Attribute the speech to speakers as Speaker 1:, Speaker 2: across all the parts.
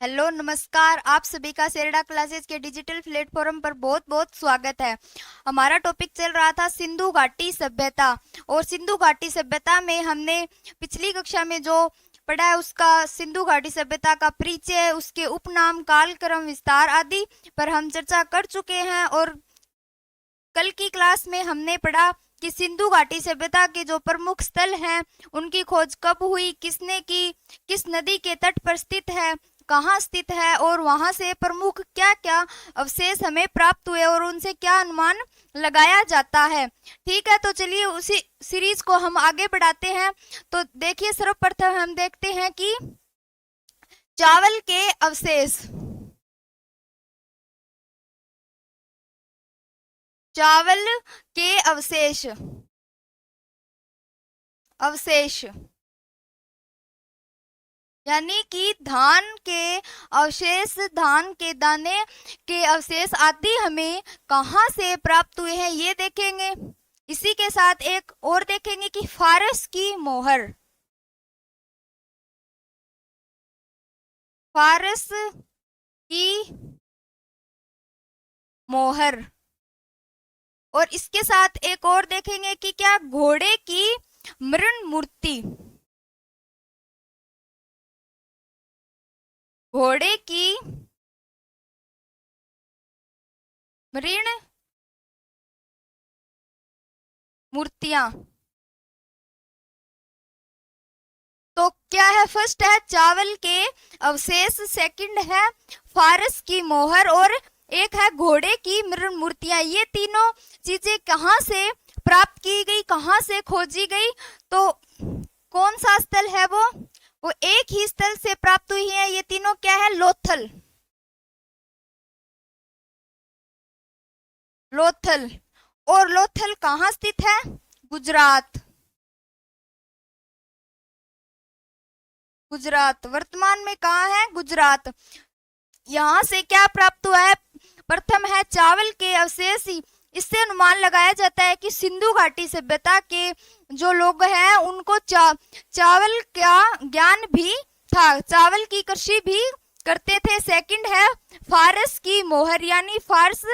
Speaker 1: Hello नमस्कार, आप सभी का सेरडा क्लासेस के डिजिटल प्लेटफॉर्म पर बहुत बहुत स्वागत है। हमारा टॉपिक चल रहा था सिंधु घाटी सभ्यता। और सिंधु घाटी सभ्यता में हमने पिछली कक्षा में जो पढ़ा है उसका सिंधु घाटी सभ्यता का परिचय, उसके उपनाम, कालक्रम, विस्तार आदि पर हम चर्चा कर चुके हैं। और कल की क्लास में हमने पढ़ा कि सिंधु घाटी सभ्यता के जो प्रमुख स्थल हैं उनकी खोज कब हुई, किसने की, किस नदी के तट पर स्थित है, कहाँ स्थित है और वहां से प्रमुख क्या क्या अवशेष हमें प्राप्त हुए और उनसे क्या अनुमान लगाया जाता है। ठीक है, तो चलिए उसी सीरीज को हम आगे बढ़ाते हैं। तो देखिए, सर्वप्रथम हम देखते हैं कि चावल के अवशेष। चावल के अवशेष यानी कि धान के अवशेष, धान के दाने के अवशेष आदि हमें कहाँ से प्राप्त हुए हैं ये देखेंगे। इसी के साथ एक और देखेंगे कि फारस की मोहर, फारस की मोहर। और इसके साथ एक और देखेंगे कि क्या घोड़े की मृण मूर्ति, घोड़े की मृण मूर्तियां। तो क्या है, फर्स्ट है चावल के अवशेष, सेकंड है फारस की मोहर और एक है घोड़े की मृण मूर्तियां। ये तीनों चीजें कहाँ से प्राप्त की गई, कहाँ से खोजी गई? तो कौन सा स्थल है वो एक ही स्थल से प्राप्त हुई है। ये तीनों क्या है? लोथल, लोथल। और लोथल कहाँ स्थित है? गुजरात, गुजरात वर्तमान में कहाँ है? गुजरात। यहाँ से क्या प्राप्त हुआ है? प्रथम है चावल के अवशेष। इससे अनुमान लगाया जाता है कि सिंधु घाटी सभ्यता के जो लोग हैं उनको चावल का ज्ञान भी था, चावल की कृषि भी करते थे। सेकंड है फारस की मोहर, यानी फारस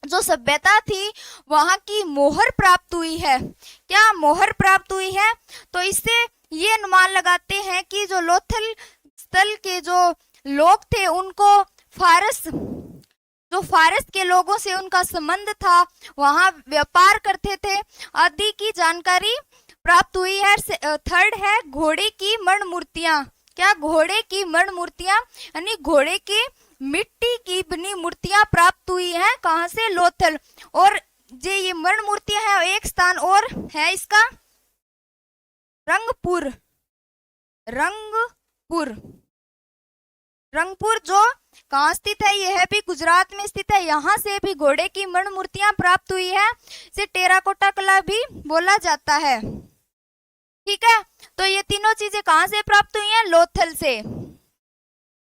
Speaker 1: जो सभ्यता थी वहां की मोहर प्राप्त हुई है। क्या मोहर प्राप्त हुई है? तो इससे ये अनुमान लगाते हैं कि जो लोथल स्थल के जो लोग थे उनको फारस के लोगों से उनका संबंध था, वहां व्यापार करते थे आदि की जानकारी प्राप्त हुई है। थर्ड है घोड़े की मृण मूर्तियां। क्या घोड़े की मृण मूर्तियां, यानी घोड़े की मिट्टी की बनी मूर्तियां प्राप्त हुई हैं। कहां से? लोथल। और जो ये मृण मूर्तियां हैं एक स्थान और है इसका, रंगपुर, रंगपुर, रंगपुर जो कहाँ स्थित है? यह भी गुजरात में स्थित है। यहाँ से भी घोड़े की मृण मूर्तियां प्राप्त हुई है। इसे टेराकोटा कला भी बोला जाता है। ठीक है, तो ये तीनों चीजें कहाँ से प्राप्त हुई हैं? लोथल से।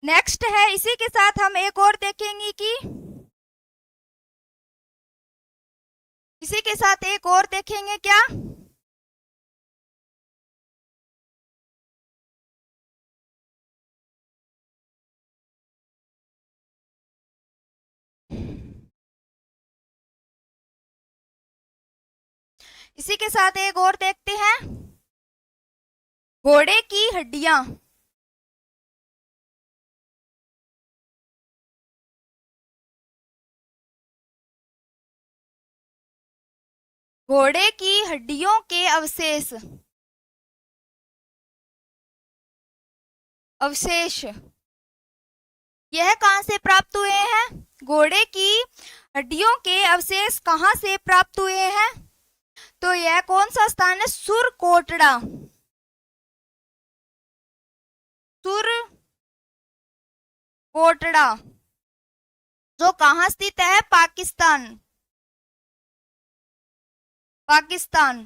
Speaker 1: नेक्स्ट है, इसी के साथ हम एक और देखेंगे कि इसी के साथ एक और देखेंगे क्या? इसी के साथ एक और देखते हैं, घोड़े की हड्डियां। घोड़े की हड्डियों के अवशेष, अवशेष यह कहां से प्राप्त हुए हैं? घोड़े की हड्डियों के अवशेष कहां से प्राप्त हुए हैं? तो यह कौन सा स्थान है? सुरकोटड़ा, सुरकोटड़ा जो कहां स्थित है? पाकिस्तान, पाकिस्तान।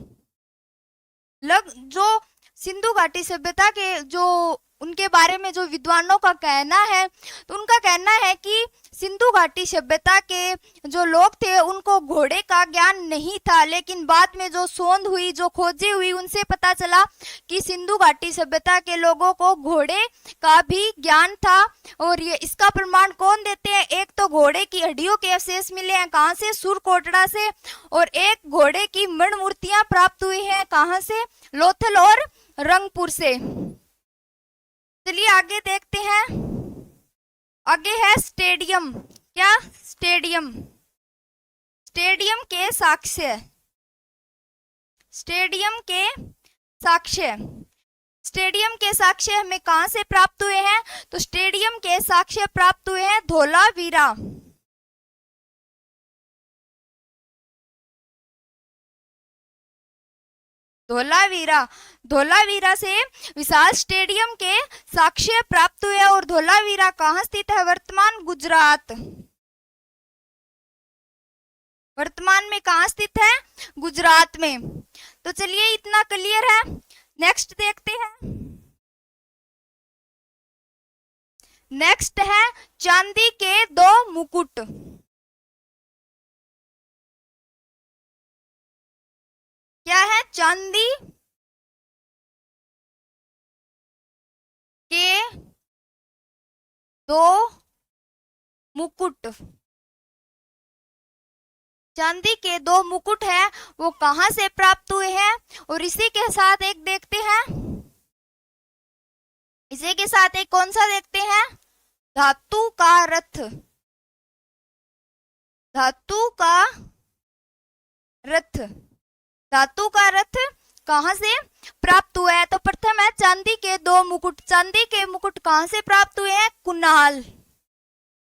Speaker 1: जो सिंधु घाटी सभ्यता के जो उनके बारे में जो विद्वानों का कहना है, तो उनका कहना है कि सिंधु घाटी सभ्यता के जो लोग थे उनको घोड़े का ज्ञान नहीं था, लेकिन बाद में जो सोंध हुई, जो खोजें हुई, उनसे पता चला कि सिंधु घाटी सभ्यता के लोगों को घोड़े का भी ज्ञान था। और ये इसका प्रमाण कौन देते हैं? एक तो घोड़े की हड्डियों के अवशेष मिले हैं, कहाँ से? सुरकोटड़ा से। और एक घोड़े की मृण मूर्तियां प्राप्त हुई हैं, कहाँ से? लोथल और रंगपुर से। चलिए आगे देखते हैं। आगे है स्टेडियम। क्या? स्टेडियम। स्टेडियम के साक्ष्य। स्टेडियम के साक्ष्य। स्टेडियम के साक्ष्य हमें कहां से प्राप्त हुए हैं? तो स्टेडियम के साक्ष्य प्राप्त हुए हैं धोलावीरा। धोलावीरा। धोलावीरा से विशाल स्टेडियम के साक्ष्य प्राप्त हुए। और धोलावीरा कहाँ स्थित है? वर्तमान गुजरात। वर्तमान में कहाँ स्थित है? गुजरात में। तो चलिए इतना क्लियर है। नेक्स्ट देखते हैं। नेक्स्ट है चांदी के दो मुकुट। क्या है? चांदी के दो मुकुट। चांदी के दो मुकुट है, वो कहां से प्राप्त हुए हैं? और इसी के साथ एक देखते हैं। इसी के साथ एक कौन सा देखते हैं? धातु का रथ। धातु का रथ। धातु का रथ कहां से प्राप्त हुआ है? तो प्रथम है चांदी के दो मुकुट। चांदी के मुकुट कहां से प्राप्त हुए हैं? कुनाल।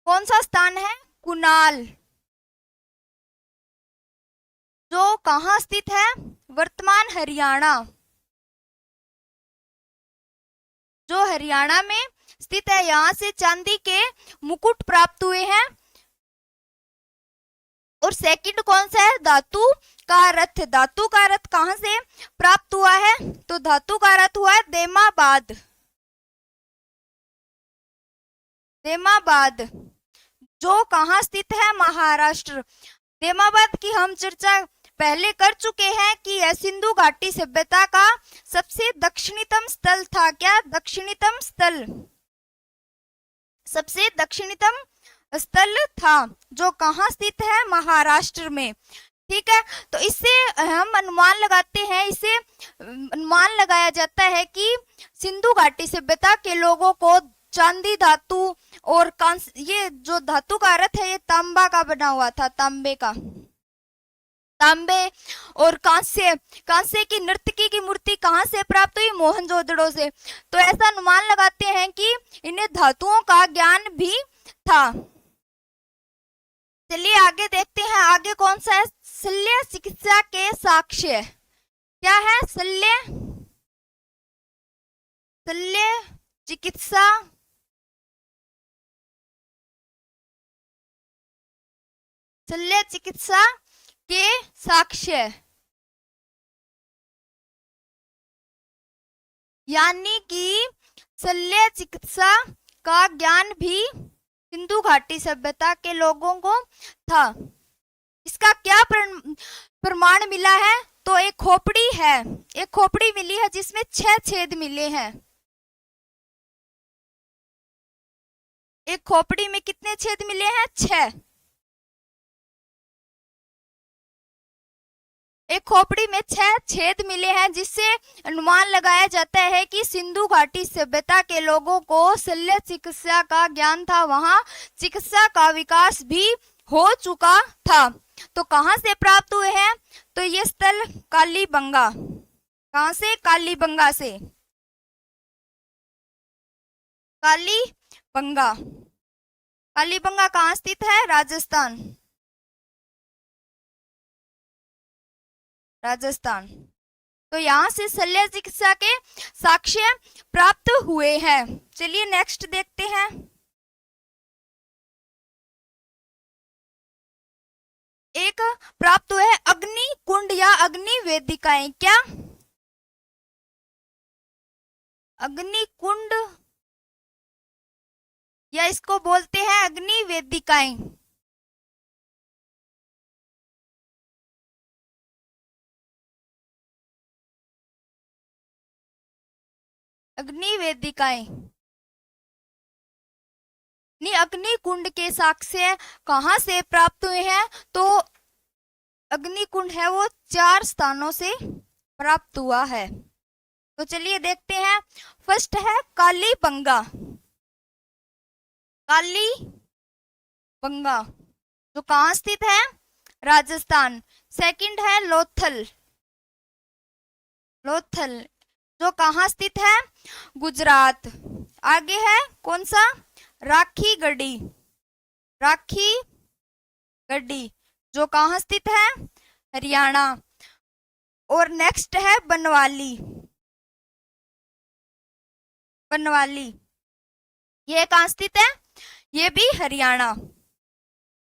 Speaker 1: कौन सा स्थान है? कुनाल, जो कहां स्थित है? वर्तमान हरियाणा। जो हरियाणा में स्थित है, यहां से चांदी के मुकुट प्राप्त हुए हैं। और सेकंड कौन सा है? धातु का रथ। धातु का रथ कहां से प्राप्त हुआ है? तो धातु का रथ हुआ है देमाबाद। देमाबाद, जो कहां स्थित है? महाराष्ट्र। देमाबाद की हम चर्चा पहले कर चुके हैं कि यह सिंधु घाटी सभ्यता का सबसे दक्षिणतम स्थल था। क्या? दक्षिणतम स्थल। सबसे दक्षिणतम स्थल था, जो कहां स्थित है? महाराष्ट्र में। ठीक है, तो इससे हम अनुमान लगाते हैं, इससे अनुमान लगाया जाता है कि सिंधु घाटी सभ्यता के लोगों को चांदी धातु और ये जो धातु का रथ है, ये तांबा का बना हुआ था। तांबे का। तांबे और कांस्य। कांस्य की नर्तकी की मूर्ति कहां से प्राप्त हुई? मोहनजोदड़ो से। तो ऐसा अनुमान लगाते हैं कि इन्हें धातुओं का ज्ञान भी था। चलिए आगे देखते हैं। आगे कौन सा है? शल्य चिकित्सा के साक्ष्य। क्या है? शल्य चिकित्सा शल्य चिकित्सा के साक्ष्य, यानी कि शल्य चिकित्सा का ज्ञान भी सिंधु घाटी सभ्यता के लोगों को था। इसका क्या प्रमाण मिला है? तो एक खोपड़ी है, एक खोपड़ी मिली है जिसमें 6 छेद मिले हैं। एक खोपड़ी में कितने छेद मिले हैं? 6। एक खोपड़ी में 6 छेद मिले हैं, जिससे अनुमान लगाया जाता है कि सिंधु घाटी सभ्यता के लोगों को शल्य चिकित्सा का ज्ञान था। वहां चिकित्सा का विकास भी हो चुका था। तो कहां से प्राप्त हुए हैं? तो ये स्थल कालीबंगा। कहां से? कालीबंगा से। कालीबंगा। कालीबंगा कहां स्थित है? राजस्थान। राजस्थान। तो यहाँ से शल्य चिकित्सा के साक्ष्य प्राप्त हुए हैं। चलिए नेक्स्ट देखते हैं। एक प्राप्त हुए हैं अग्नि कुंड या अग्नि वेदिकाएं। क्या? अग्नि कुंड या इसको बोलते हैं अग्नि वेदिकाएं। अग्नि वेदिकाएं। अग्निकुंड के साक्ष्य कहाँ से प्राप्त हुए हैं? तो अग्निकुंड है वो 4 स्थानों से प्राप्त हुआ है। तो चलिए देखते हैं। फर्स्ट है कालीबंगा। कालीबंगा जो कहाँ स्थित है? राजस्थान। सेकंड है लोथल। लोथल जो कहाँ स्थित है? गुजरात। आगे है कौन सा? राखीगढ़ी। राखीगढ़ी जो कहाँ स्थित है? हरियाणा। और नेक्स्ट है बनवाली। बनवाली ये कहाँ स्थित है? ये भी हरियाणा।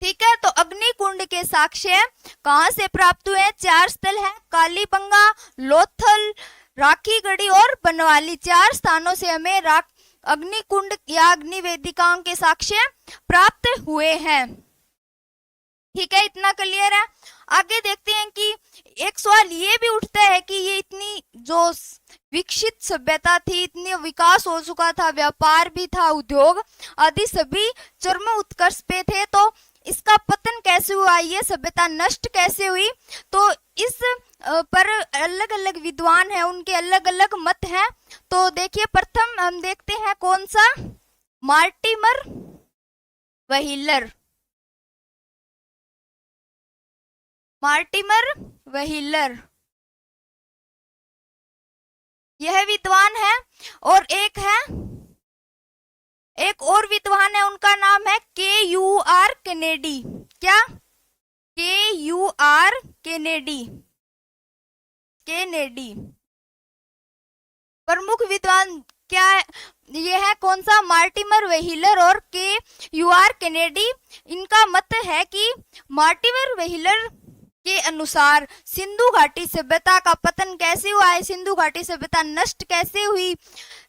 Speaker 1: ठीक है, तो अग्निकुंड के साक्ष्य कहाँ से प्राप्त हुए हैं? 4 स्थल है, कालीबंगा, लोथल, राखीगढ़ी और बनवाली। 4 स्थानों से हमें अग्निकुंड या अग्निवेदिकाओं के साक्ष्य प्राप्त हुए हैं। ठीक है, इतना क्लियर है। आगे देखते हैं कि एक सवाल ये भी उठता है कि ये इतनी जो विकसित सभ्यता थी, इतनी विकास हो चुका था, व्यापार भी था, उद्योग आदि सभी चरम उत्कर्ष पे थे, तो इसका पतन कैसे हुआ? ये सभ्यता नष्ट कैसे हुई? तो इस पर अलग अलग विद्वान हैं, उनके अलग अलग मत हैं। तो देखिए, प्रथम हम देखते हैं कौन सा? Mortimer wheeler. मार्टिमर व्हीलर यह विद्वान है। और एक और विद्वान है, उनका नाम है KUR केनेडी। क्या? KUR Kennedy. केनेडी प्रमुख विद्वान क्या है? ये है कौन सा? मार्टिमर व्हीलर और KUR केनेडी। इनका मत है कि मार्टिमर व्हीलर के अनुसार सिंधु घाटी सभ्यता का पतन कैसे हुआ है, सिंधु घाटी सभ्यता नष्ट कैसे हुई,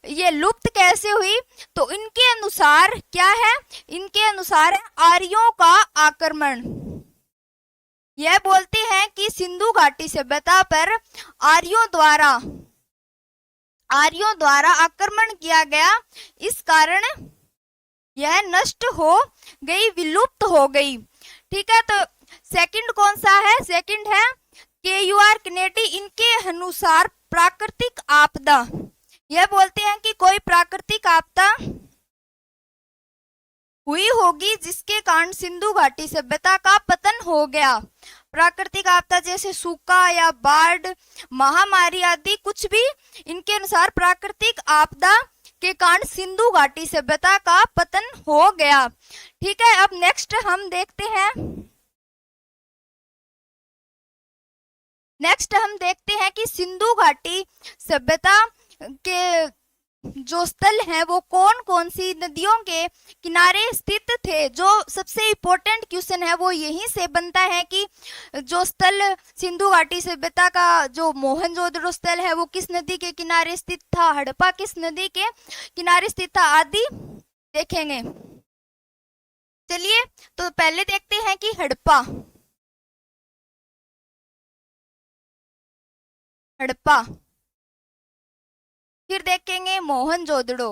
Speaker 1: ये लुप्त कैसे हुई? तो इनके अनुसार क्या है? इनके अनुसार आर्यों का आक्रमण। यह बोलते हैं कि सिंधु घाटी सभ्यता पर आर्यों द्वारा आक्रमण किया गया, इस कारण यह नष्ट हो गई, विलुप्त हो गई। ठीक है, तो सेकंड कौन सा है? सेकंड है KUR केनेडी। इनके अनुसार प्राकृतिक आपदा, यह बोलते हैं कि कोई प्राकृतिक आपदा हुई होगी जिसके कारण सिंधु घाटी सभ्यता का पतन हो गया। प्राकृतिक आपदा जैसे सूखा या बाढ़, महामारी आदि कुछ भी, इनके अनुसार प्राकृतिक आपदा के कारण सिंधु घाटी सभ्यता का पतन हो गया। ठीक है, अब नेक्स्ट हम देखते हैं कि सिंधु घाटी सभ्यता के जो स्थल हैं वो कौन कौन सी नदियों के किनारे स्थित थे। जो सबसे इम्पोर्टेंट क्वेश्चन है वो यहीं से बनता है कि जो स्थल सिंधु घाटी सभ्यता का जो मोहनजोदड़ो स्थल है वो किस नदी के किनारे स्थित था, हड़प्पा किस नदी के किनारे स्थित था आदि देखेंगे। चलिए, तो पहले देखते हैं कि हड़प्पा। फिर देखेंगे मोहनजोदड़ो।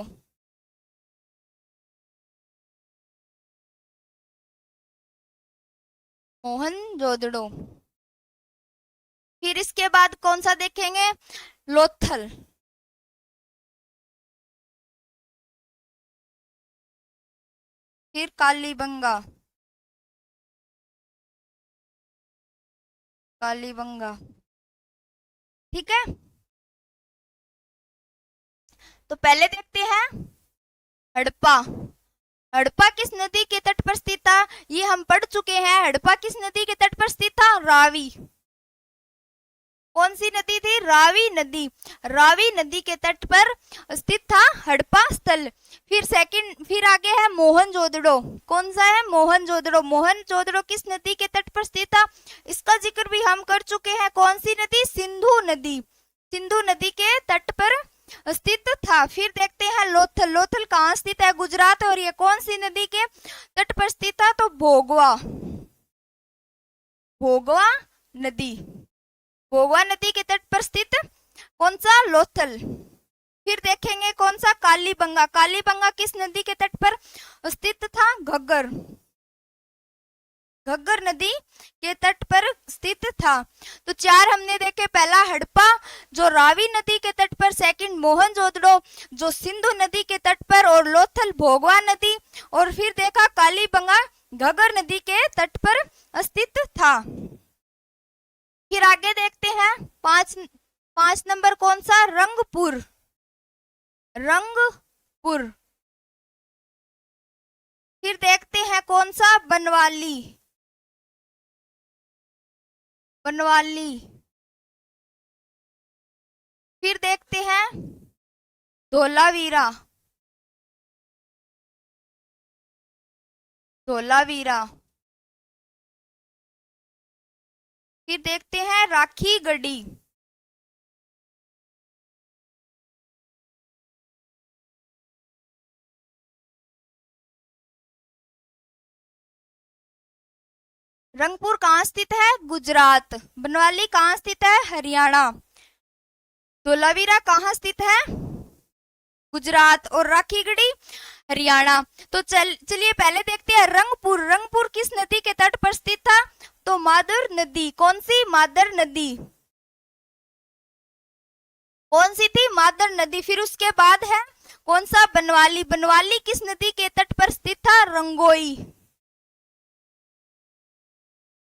Speaker 1: फिर इसके बाद कौन सा देखेंगे? लोथल। फिर कालीबंगा। ठीक है, तो पहले देखते हैं हड़प्पा। हड़प्पा किस नदी के तट पर स्थित था? ये हम पढ़ चुके हैं। हड़प्पा किस नदी के तट पर स्थित था? रावी। कौन सी नदी थी? रावी नदी के तट पर स्थित था हड़प्पा स्थल। फिर आगे है मोहनजोदड़ो। कौन सा है? मोहनजोदड़ो किस नदी के तट पर स्थित था? इसका जिक्र भी हम कर चुके हैं। कौन सी नदी? सिंधु नदी के तट पर स्थित था। फिर देखते हैं लोथल कहाँ स्थित है? गुजरात। और ये कौन सी नदी के तट पर स्थित था? तो भोगवा नदी के तट पर स्थित कौन सा? लोथल। फिर देखेंगे कौन सा, कालीबंगा। कालीबंगा किस नदी के तट पर स्थित था? घग्गर। घग्गर नदी के तट पर स्थित था। तो 4 हमने देखे, पहला हड़प्पा जो रावी नदी के तट पर, सेकंड मोहनजोदड़ो जो सिंधु नदी के तट पर, और लोथल भोगवा नदी, और फिर देखा कालीबंगा घग्गर नदी के तट पर स्थित था। फिर आगे देखते हैं 5 नंबर कौन सा, रंगपुर। रंगपुर। फिर देखते हैं कौन सा, बनवाली। बनवाली। फिर देखते हैं धोलावीरा। धोलावीरा। फिर देखते हैं राखी गढ़ी। रंगपुर कहाँ स्थित है? गुजरात। बनवाली कहाँ स्थित है? हरियाणा। धोलावीरा कहाँ स्थित है? गुजरात। और राखीगढ़ी हरियाणा। तो चलिए पहले देखते हैं रंगपुर। रंगपुर किस नदी के तट पर स्थित था? तो मादर नदी। कौन सी? मादर नदी। कौन सी थी? मादर नदी। फिर उसके बाद है कौन सा? बनवाली। बनवाली किस नदी के तट पर स्थित था? रंगोई।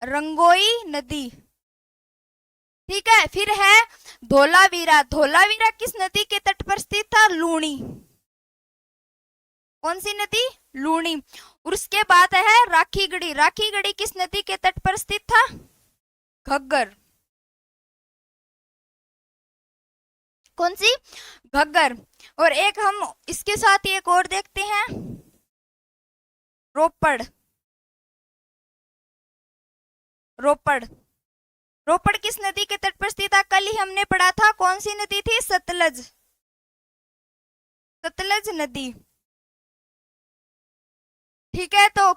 Speaker 1: रंगोई नदी। ठीक है। फिर है धोलावीरा। धोलावीरा किस नदी के तट पर स्थित था? लूणी। कौन सी नदी? लूणी। और उसके बाद है राखीगढ़ी। राखीगढ़ी किस नदी के तट पर स्थित था? घग्गर। कौन सी? घग्गर। और एक हम इसके साथ ही एक और देखते हैं, रोपड़। रोपड़। रोपड़ किस नदी के तट पर स्थित था? कल ही हमने पढ़ा था, कौन सी नदी थी? सतलज। सतलज नदी। ठीक है। तो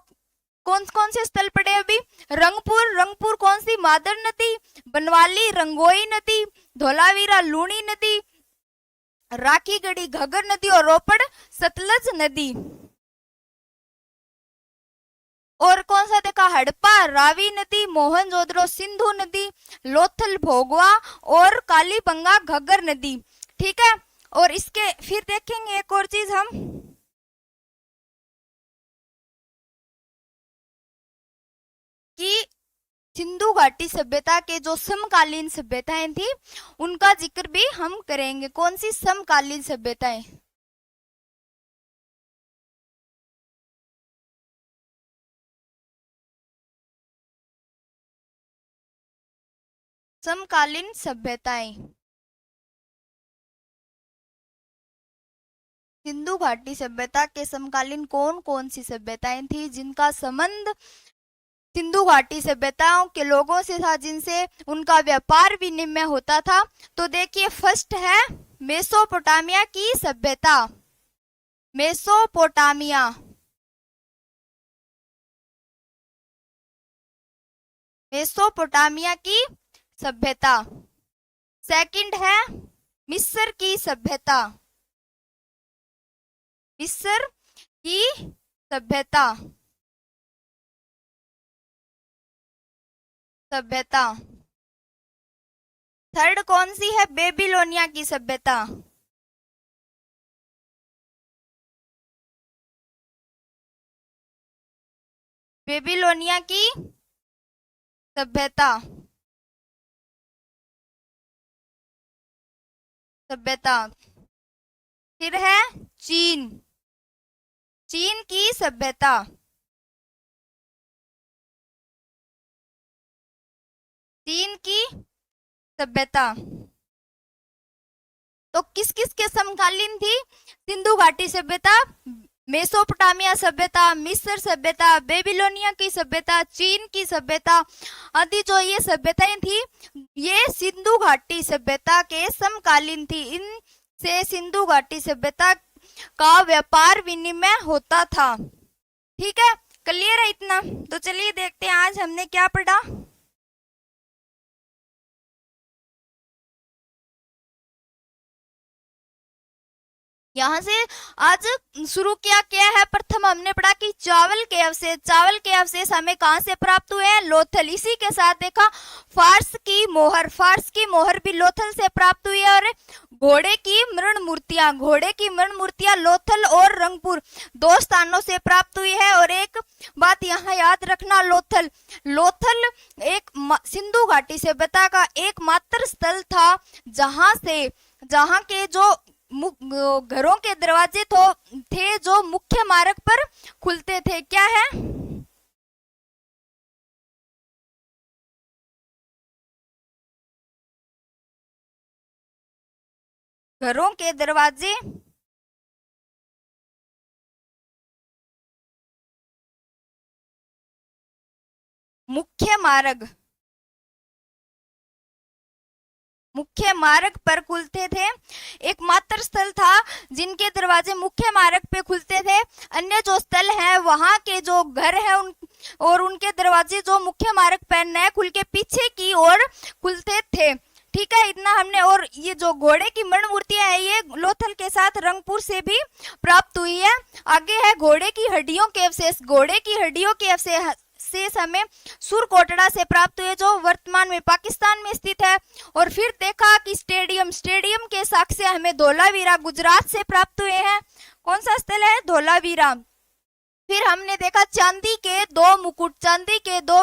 Speaker 1: कौन कौन से स्थल पड़े अभी? रंगपुर। रंगपुर कौन सी? मादर नदी। बनवाली रंगोई नदी। धोलावीरा लूणी नदी। राखीगढ़ी घग्गर नदी। और रोपड़ सतलज नदी। और कौन सा देखा? हड़प्पा रावी नदी, मोहनजोदड़ो सिंधु नदी, लोथल भोगवा और कालीबंगा घग्गर नदी। ठीक है। और इसके फिर देखेंगे एक और चीज हम, कि सिंधु घाटी सभ्यता के जो समकालीन सभ्यताएं थी उनका जिक्र भी हम करेंगे। कौन सी समकालीन सभ्यताएं? समकालीन सभ्यताएं। सिंधु घाटी सभ्यता के समकालीन कौन कौन सी सभ्यताएं थी जिनका संबंध सिंधु घाटी सभ्यताओं के लोगों से था, जिनसे उनका व्यापार विनिमय होता था? तो देखिए फर्स्ट है मेसोपोटामिया की सभ्यता। मेसोपोटामिया। मेसोपोटामिया की सभ्यता। सेकंड है मिस्र की सभ्यता। मिस्र की सभ्यता। सभ्यता। थर्ड कौन सी है? बेबीलोनिया की सभ्यता। बेबीलोनिया की सभ्यता। सभ्यता। फिर है चीन। चीन की सभ्यता। चीन की सभ्यता। तो किस किस के समकालीन थी सिंधु घाटी सभ्यता? मेसोपोटामिया सभ्यता, मिस्र सभ्यता, बेबीलोनिया की सभ्यता, चीन की सभ्यता आदि जो ये सभ्यताएं थी ये सिंधु घाटी सभ्यता के समकालीन थी। इनसे सिंधु घाटी सभ्यता का व्यापार विनिमय होता था। ठीक है। क्लियर है इतना? तो चलिए देखते हैं आज हमने क्या पढ़ा। यहाँ से आज शुरू क्या है। प्रथम हमने पढ़ा कि चावल के अवशेष हमें कहाँ से प्राप्त हुए हैं, लोथल। इसी के साथ देखा फार्स की मोहर भी लोथल से प्राप्त हुई है। और घोड़े की मृण मूर्तियां लोथल और रंगपुर 2 स्थानों से प्राप्त हुई है। और एक बात यहाँ याद रखना, लोथल एक सिंधु घाटी सभ्यता का एकमात्र स्थल था जहाँ के जो घरों के दरवाजे थे जो मुख्य मार्ग पर खुलते थे। क्या है? घरों के दरवाजे मुख्य मार्ग पर खुलते थे। एकमात्र स्थल था जिनके दरवाजे मुख्य मार्ग पे खुलते थे। अन्य जो स्थल है वहां के जो घर है और उनके दरवाजे जो मुख्य मार्ग पर न खुल के पीछे की ओर खुलते थे। ठीक है, इतना हमने। और ये जो घोड़े की मृण मूर्तियां है ये लोथल के साथ रंगपुर से भी प्राप्त हुई है। आगे है घोड़े की हड्डियों के अवशेष हमें सुरकोटड़ा से प्राप्त हुए जो वर्तमान में पाकिस्तान में स्थित है। और फिर देखा कि स्टेडियम के साक्ष्य हमें धोलावीरा गुजरात से प्राप्त हुए हैं। कौन सा स्थल है? धोलावीरा। फिर हमने देखा चांदी के दो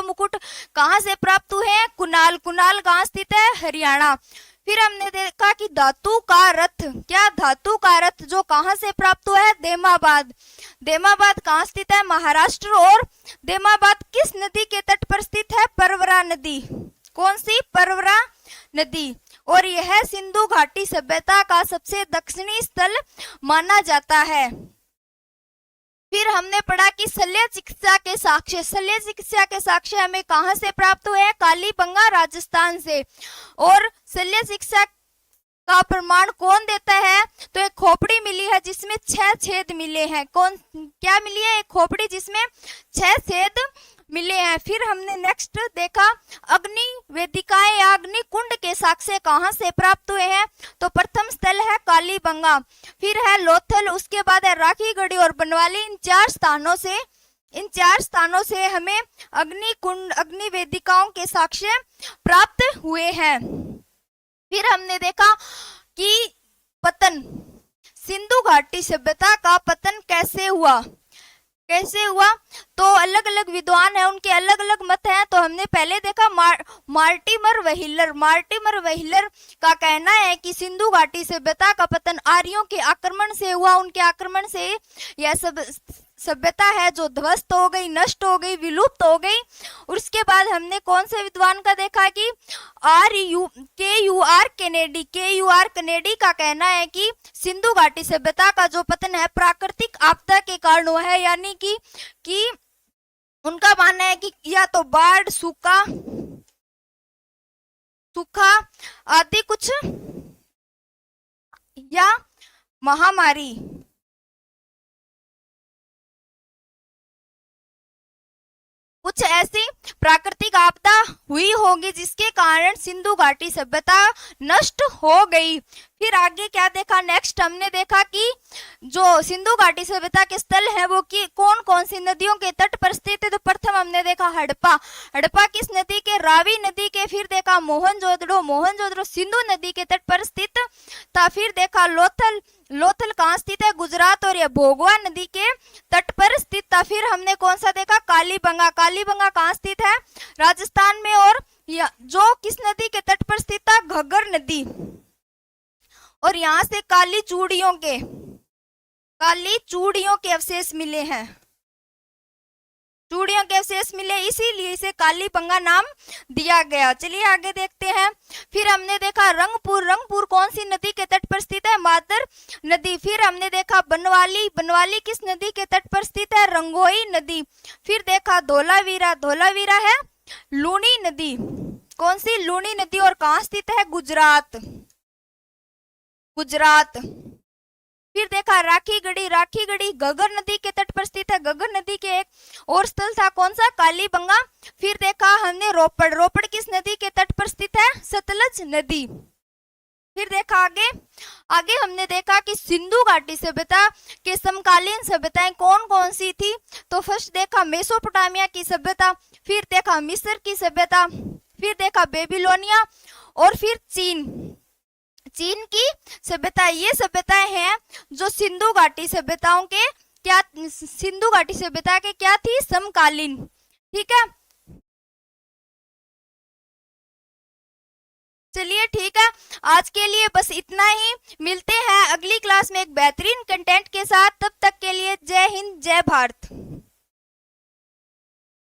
Speaker 1: मुकुट कहाँ से प्राप्त हुए हैं? कुनाल कहाँ स्थित है? हरियाणा। फिर हमने देखा कि धातु का रथ जो कहाँ से प्राप्त हुआ है? देमाबाद कहाँ स्थित है? महाराष्ट्र। और देमाबाद किस नदी के तट पर स्थित है? परवरा नदी। कौन सी? परवरा नदी। और यह सिंधु घाटी सभ्यता का सबसे दक्षिणी स्थल माना जाता है। फिर हमने पढ़ा कि शल्य चिकित्सा के साक्ष्य हमें कहाँ से प्राप्त हुए हैं? कालीबंगा राजस्थान से। और शल्य चिकित्सा का प्रमाण कौन देता है? तो एक खोपड़ी मिली है जिसमें 6 छेद मिले हैं। क्या मिली है? एक खोपड़ी जिसमें 6 छेद मिले हैं। फिर हमने नेक्स्ट देखा अग्नि वेदिकाएं या अग्नि कुंड के साक्ष्य कहाँ से प्राप्त हुए हैं? तो प्रथम स्थल है कालीबंगा, फिर है लोथल, उसके बाद है राखीगढ़ी और बनवाली। इन चार स्थानों से हमें अग्नि कुंड अग्नि वेदिकाओं के साक्ष्य प्राप्त हुए हैं। फिर हमने देखा कि पतन, सिंधु घाटी सभ्यता का पतन कैसे हुआ? तो अलग अलग विद्वान हैं, उनके अलग अलग मत हैं। तो हमने पहले देखा मार्टिमर व्हीलर का कहना है कि सिंधु घाटी सभ्यता का पतन आर्यों के आक्रमण से हुआ। उनके आक्रमण से यह सब सभ्यता है जो ध्वस्त हो गई, नष्ट हो गई, विलुप्त हो गई। उसके बाद हमने कौन से विद्वान का देखा कि के यू आर कनेडी का कहना है कि सिंधु घाटी सभ्यता का जो पतन है प्राकृतिक आपदा के कारण हुआ है। यानी कि उनका मानना है कि या तो बाढ़, सूखा आदि कुछ या महामारी, कुछ ऐसी प्राकृतिक आपदा हुई होगी जिसके कारण सिंधु घाटी सभ्यता नष्ट हो गई। फिर आगे क्या देखा? नेक्स्ट हमने देखा कि जो सिंधु घाटी सभ्यता के स्थल है वो कि कौन कौन सी नदियों के तट पर स्थित है। तो प्रथम हमने देखा हड़प्पा किस नदी के? रावी नदी के। फिर देखा मोहनजोदड़ो सिंधु नदी के तट पर स्थित था। फिर देखा लोथल कहाँ स्थित है? गुजरात, और यह भोगवा नदी के तट पर स्थित था। फिर हमने कौन सा देखा? कालीबंगा कहाँ स्थित है? राजस्थान में। और जो किस नदी के तट पर स्थित था? घग्गर नदी। और यहाँ से काली चूड़ियों के अवशेष मिले हैं, इसीलिए इसे कालीबंगा नाम दिया गया। चलिए आगे देखते हैं। फिर हमने देखा रंगपुर कौन सी नदी के तट पर स्थित है? मादर नदी। फिर हमने देखा बनवाली किस नदी के तट पर स्थित है? रंगोई नदी। फिर देखा धोलावीरा है लूनी नदी। कौन सी? लूनी नदी। और कहाँ स्थित है? गुजरात। फिर देखा राखीगढ़ी घग्गर नदी के तट पर स्थित है। घग्गर नदी के एक और स्थल था, कौन सा? कालीबंगा। फिर देखा हमने रोपड़ किस नदी के तट पर स्थित है? सतलज नदी। फिर देखा आगे, आगे हमने देखा कि सिंधु घाटी सभ्यता के समकालीन सभ्यताएं कौन कौन सी थी। तो फर्स्ट देखा मेसोपोटामिया की सभ्यता, फिर देखा मिस्र की सभ्यता, फिर देखा बेबीलोनिया और फिर चीन, चीन की सभ्यता। ये सभ्यताएं हैं जो सिंधु घाटी सभ्यताओं के क्या, सिंधु घाटी सभ्यता के क्या थी, समकालीन। ठीक है, चलिए ठीक है, आज के लिए बस इतना ही। मिलते हैं अगली क्लास में एक बेहतरीन कंटेंट के साथ। तब तक के लिए जय हिंद, जय भारत।